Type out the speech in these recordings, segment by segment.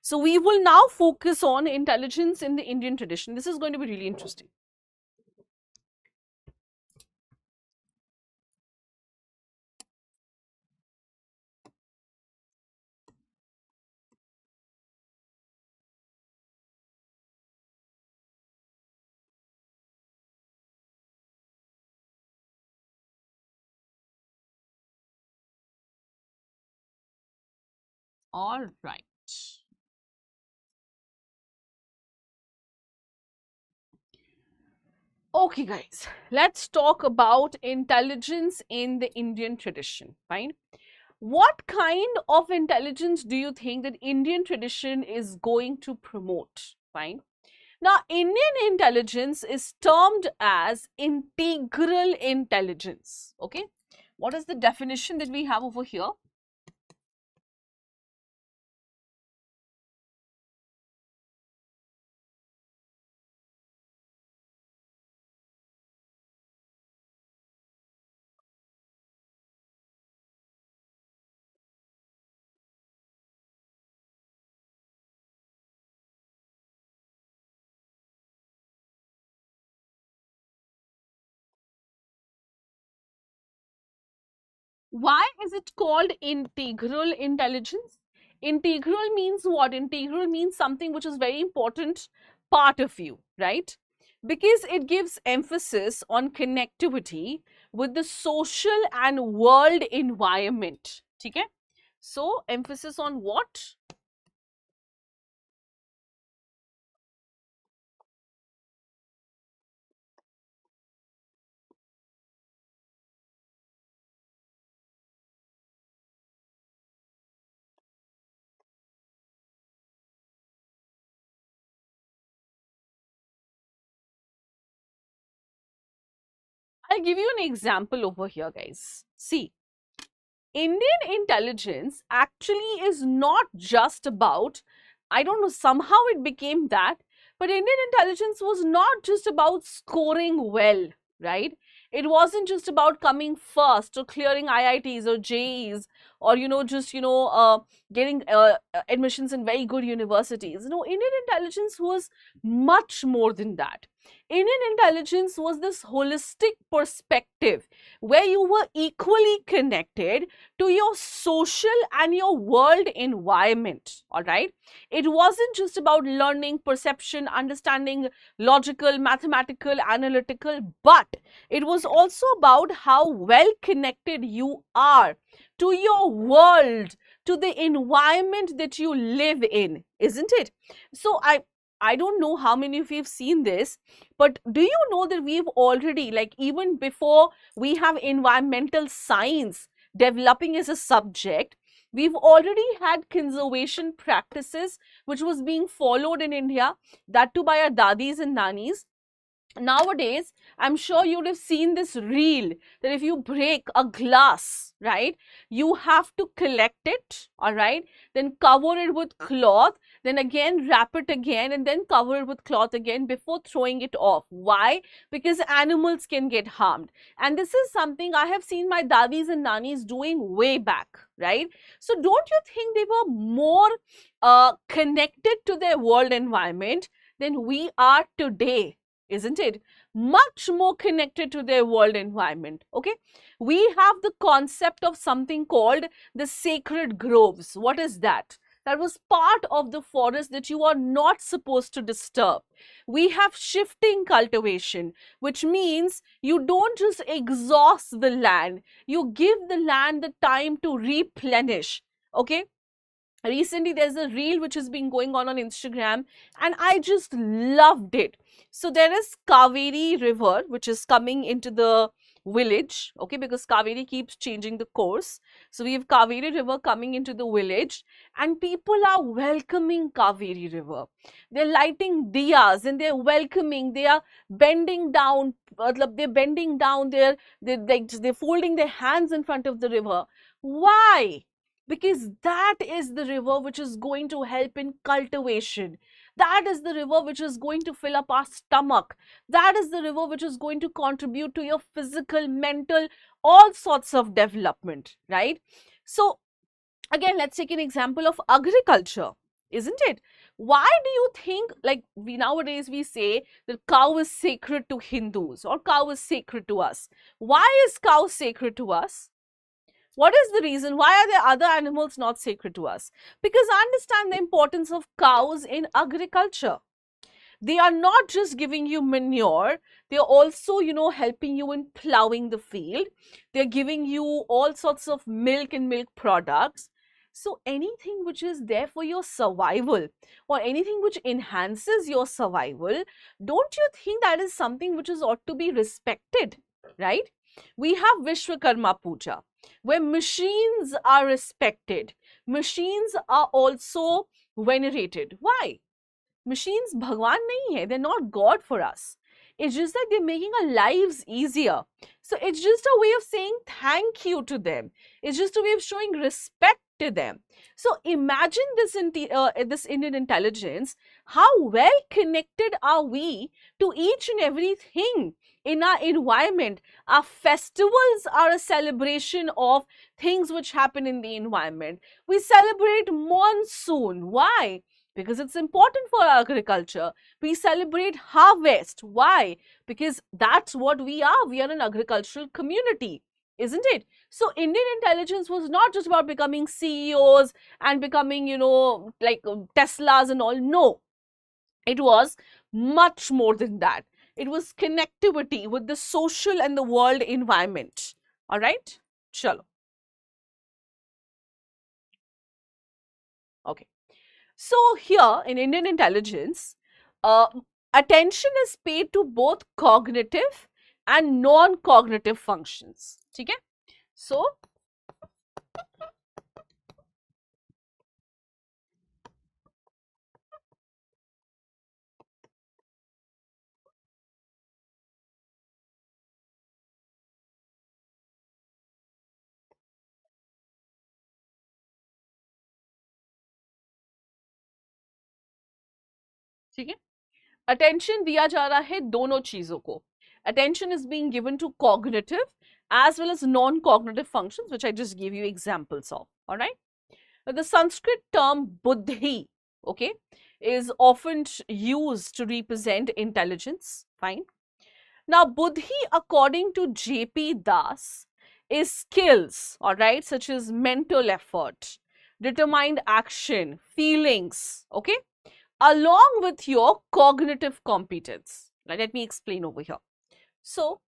So we will now focus on intelligence in the Indian tradition. This is going to be really interesting. All right. Okay, guys, let's talk about intelligence in the Indian tradition. Fine. What kind of intelligence do you think that Indian tradition is going to promote? Fine. Now, Indian intelligence is termed as integral intelligence. Okay. What is the definition that we have over here? Why is it called integral intelligence? Integral means what? Integral means something which is very important part of you, right? Because it gives emphasis on connectivity with the social and world environment. Okay? So, emphasis on what? I'll give you an example over here, guys. See, Indian intelligence actually is not just about, I don't know, somehow it became that, but Indian intelligence was not just about scoring well, right? It wasn't just about coming first or clearing IITs or JEs or, just, getting admissions in very good universities. No, Indian intelligence was much more than that. Indian intelligence was this holistic perspective where you were equally connected to your social and your world environment. All right. It wasn't just about learning, perception, understanding, logical, mathematical, analytical, but it was also about how well connected you are to your world, to the environment that you live in, isn't it? So I don't know how many of you have seen this, but do you know that we've already, like even before we have environmental science developing as a subject, we've already had conservation practices which was being followed in India, that too by our dadis and nanis. Nowadays, I'm sure you'd have seen this reel that if you break a glass, right, you have to collect it, all right, then cover it with cloth, then again wrap it again, and then cover it with cloth again before throwing it off. Why? Because animals can get harmed. And this is something I have seen my dadis and nanis doing way back, right? So don't you think they were more connected to their world environment than we are today? Isn't it? Much more connected to their world environment. Okay. We have the concept of something called the sacred groves. What is that? That was part of the forest that you are not supposed to disturb. We have shifting cultivation, which means you don't just exhaust the land, you give the land the time to replenish. Okay. Recently there's a reel which has been going on Instagram and I just loved it. So there is Kaveri river which is coming into the village, okay, because Kaveri keeps changing the course. So we have Kaveri river coming into the village and people are welcoming Kaveri river. They're lighting diyas and they're welcoming, they are bending down, they're folding their hands in front of the river. Why? Because that is the river which is going to help in cultivation. That is the river which is going to fill up our stomach. That is the river which is going to contribute to your physical, mental, all sorts of development, right? So again, let's take an example of agriculture. isn't it? Why do you think, like, we nowadays we say that cow is sacred to Hindus or cow is sacred to us? Why is cow sacred to us? What is the reason? Why are there other animals not sacred to us? Because understand the importance of cows in agriculture. They are not just giving you manure, they are also, helping you in plowing the field. They're giving you all sorts of milk and milk products. So anything which is there for your survival or anything which enhances your survival, don't you think that is something which is ought to be respected, right? We have Vishwakarma Puja, where machines are respected. Machines are also venerated. Why? Machines Bhagwan nahi hai, they're not God for us. It's just that they're making our lives easier. So it's just a way of saying thank you to them. It's just a way of showing respect to them. So imagine this Indian intelligence, how well connected are we to each and everything in our environment. Our festivals are a celebration of things which happen in the environment. We celebrate monsoon. Why? Because it's important for agriculture. We celebrate harvest. Why? Because that's what we are. We are an agricultural community, isn't it? So Indian intelligence was not just about becoming CEOs and becoming, like Teslas and all. No, it was much more than that. It was connectivity with the social and the world environment. All right? Chalo. Okay. So here in Indian intelligence, uh, attention is paid to both cognitive and non-cognitive functions. ठीक है? So ठीक है? Attention दिया जा रहा है दोनों चीजों को. Attention is being given to cognitive as well as non-cognitive functions, which I just gave you examples of. All right. The Sanskrit term Buddhi, okay, is often used to represent intelligence. Fine. Now, Buddhi, according to J.P. Das, is skills, all right, such as mental effort, determined action, feelings, okay, along with your cognitive competence. Right, let me explain over here. So,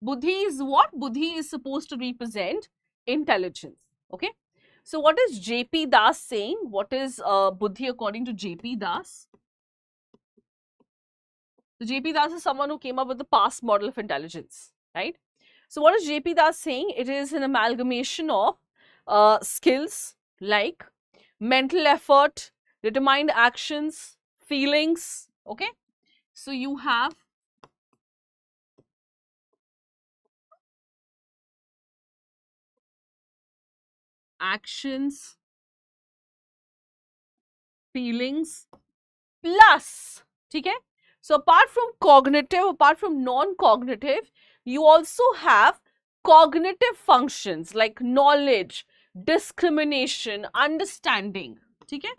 Buddhi is what? Buddhi is supposed to represent intelligence. Okay. So, what is J.P. Das saying? What is Buddhi according to J.P. Das? So, J.P. Das is someone who came up with the past model of intelligence, right? So, what is J.P. Das saying? It is an amalgamation of skills like mental effort, determined actions, feelings. Okay. So, you have actions, feelings, plus, ठीक है? So apart from cognitive, apart from non-cognitive, you also have cognitive functions like knowledge, discrimination, understanding, ठीक है?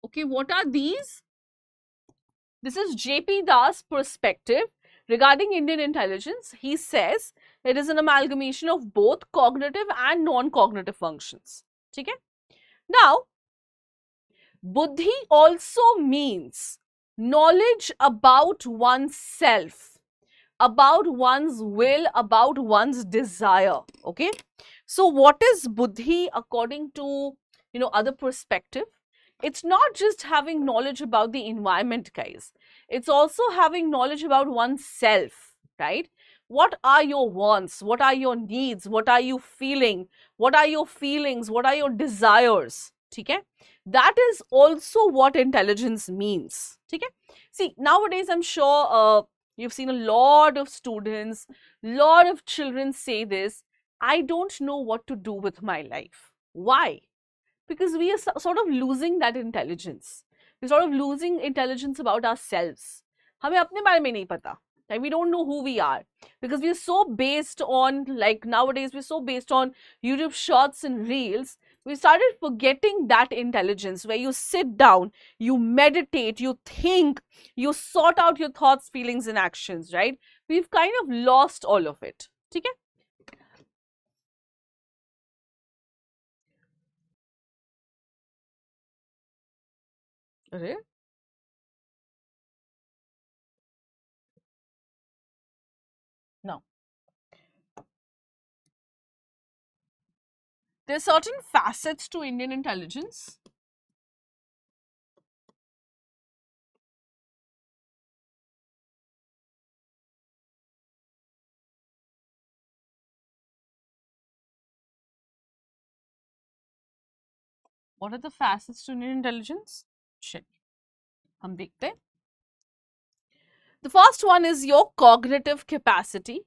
Okay, what are these? This is J.P. Das' perspective regarding Indian intelligence. He says it is an amalgamation of both cognitive and non-cognitive functions. Okay? Now, Buddhi also means knowledge about oneself, about one's will, about one's desire. Okay? So, what is Buddhi according to, other perspective? It's not just having knowledge about the environment, guys. It's also having knowledge about oneself, right? What are your wants? What are your needs? What are you feeling? What are your feelings? What are your desires? Okay? That is also what intelligence means. Okay? See, nowadays I'm sure you've seen a lot of students, lot of children say this, I don't know what to do with my life. Why? Because we are sort of losing that intelligence. We're sort of losing intelligence about ourselves. हमें अपने बारे में नहीं पता. Like, we don't know who we are because we're so based on, like nowadays we're so based on YouTube shorts and reels. We started forgetting that intelligence where you sit down, you meditate, you think, you sort out your thoughts, feelings and actions, right? We've kind of lost all of it. ठीक है? अरे no. There's certain facets to Indian intelligence. What are the facets to Indian intelligence? Shit. हम देखते हैं. The first one is your cognitive capacity,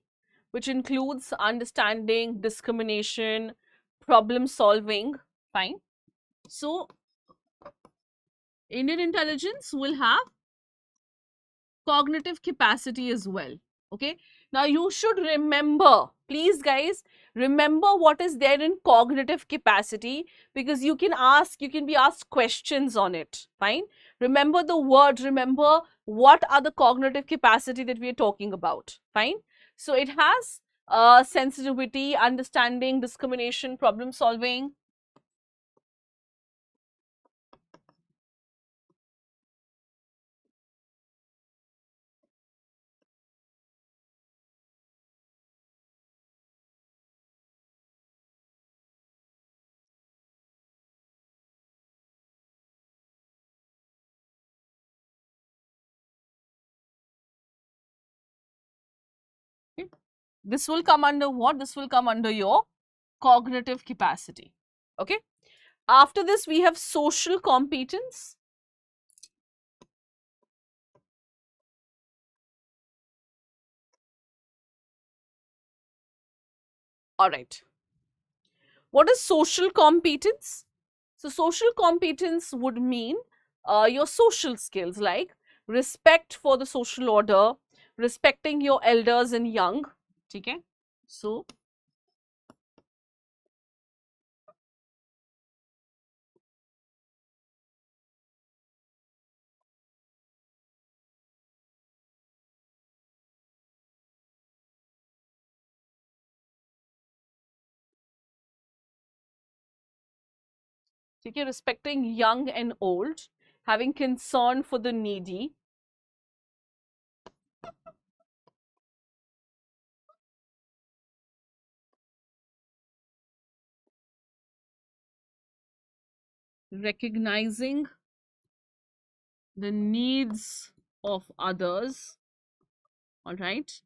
which includes understanding, discrimination, problem solving. Fine. So, Indian intelligence will have cognitive capacity as well. Okay. Now, you should remember, please, guys, remember what is there in cognitive capacity, because you can be asked questions on it. Fine. Remember the word, remember what are the cognitive capacity that we are talking about. Fine. So, it has sensitivity, understanding, discrimination, problem solving. Okay. This will come under what? This will come under your cognitive capacity. Okay. After this, we have social competence. All right. What is social competence? So, social competence would mean your social skills like respect for the social order, respecting your elders and young. Okay. So, okay, respecting young and old, having concern for the needy. Recognizing the needs of others. All right.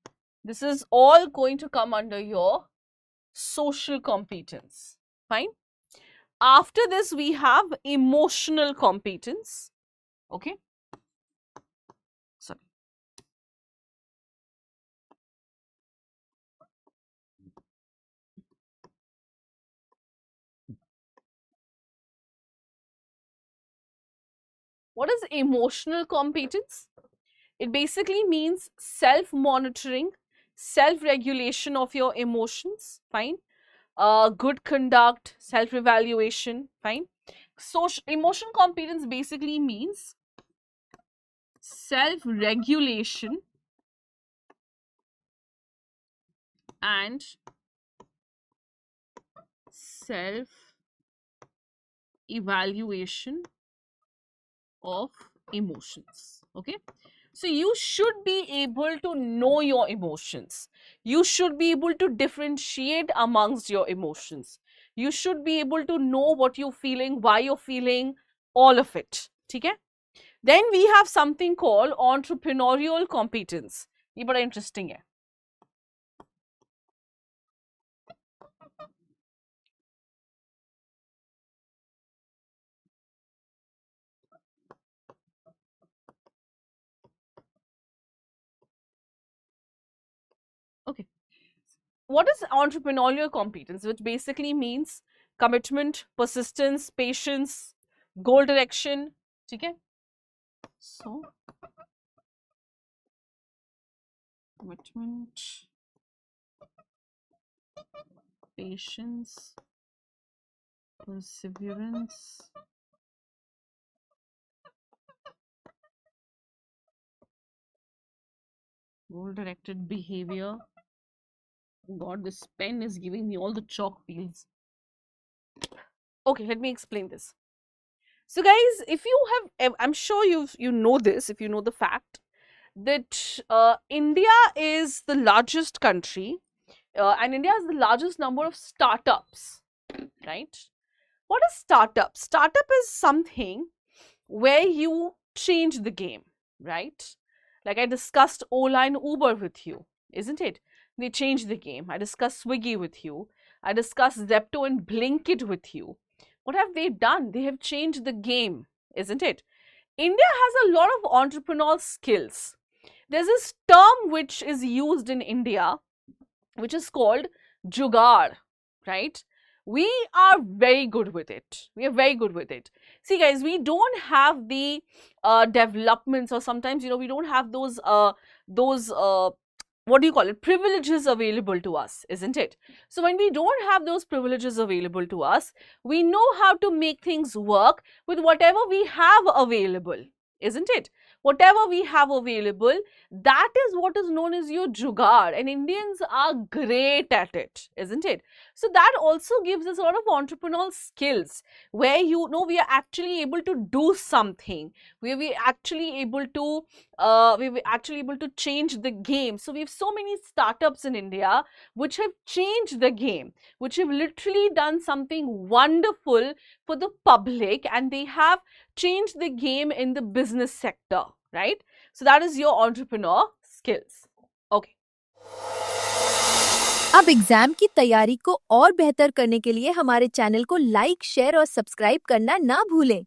This is all going to come under your social competence. Fine. After this, we have emotional competence. Okay. Sorry. What is emotional competence? It basically means self-monitoring, self-regulation of your emotions. Fine. Good conduct, self-evaluation. Fine. So, emotional competence basically means self-regulation and self-evaluation of emotions. Okay. So, you should be able to know your emotions. You should be able to differentiate amongst your emotions. You should be able to know what you're feeling, why you're feeling, all of it. Okay. Then we have something called entrepreneurial competence. ये बड़ा interesting है. what is entrepreneurial competence, which basically means commitment, persistence, patience, goal direction. Okay? So, commitment, patience, perseverance, goal directed behavior. God, this pen is giving me all the chalk peels. Okay, let me explain this. So, guys, if you have, I'm sure you know this, if you know the fact that India is the largest country, and India has the largest number of startups, right? What is startup? Startup is something where you change the game, right? Like I discussed Ola and Uber with you, isn't it? They changed the game. I discussed Swiggy with you. I discussed Zepto and Blinkit with you. What have they done? They have changed the game, isn't it? India has a lot of entrepreneurial skills. There's this term which is used in India, which is called jugaad, right? We are very good with it. We are very good with it. See, guys, we don't have the developments, or sometimes, we don't have those what do you call it, privileges available to us, isn't it? So when we don't have those privileges available to us, we know how to make things work with whatever we have available, isn't it? Whatever we have available, that is what is known as your jugaad, and Indians are great at it, isn't it? So that also gives us a lot of entrepreneurial skills, where we are actually able to do something, where we actually able to change the game. So we have so many startups in India which have changed the game, which have literally done something wonderful for the public, and they have changed the game in the business sector, right? So that is your entrepreneur skills. Okay. अब exam की तैयारी को और बेहतर करने के लिए हमारे चैनल को लाइक, शेयर और सब्सक्राइब करना ना भूलें।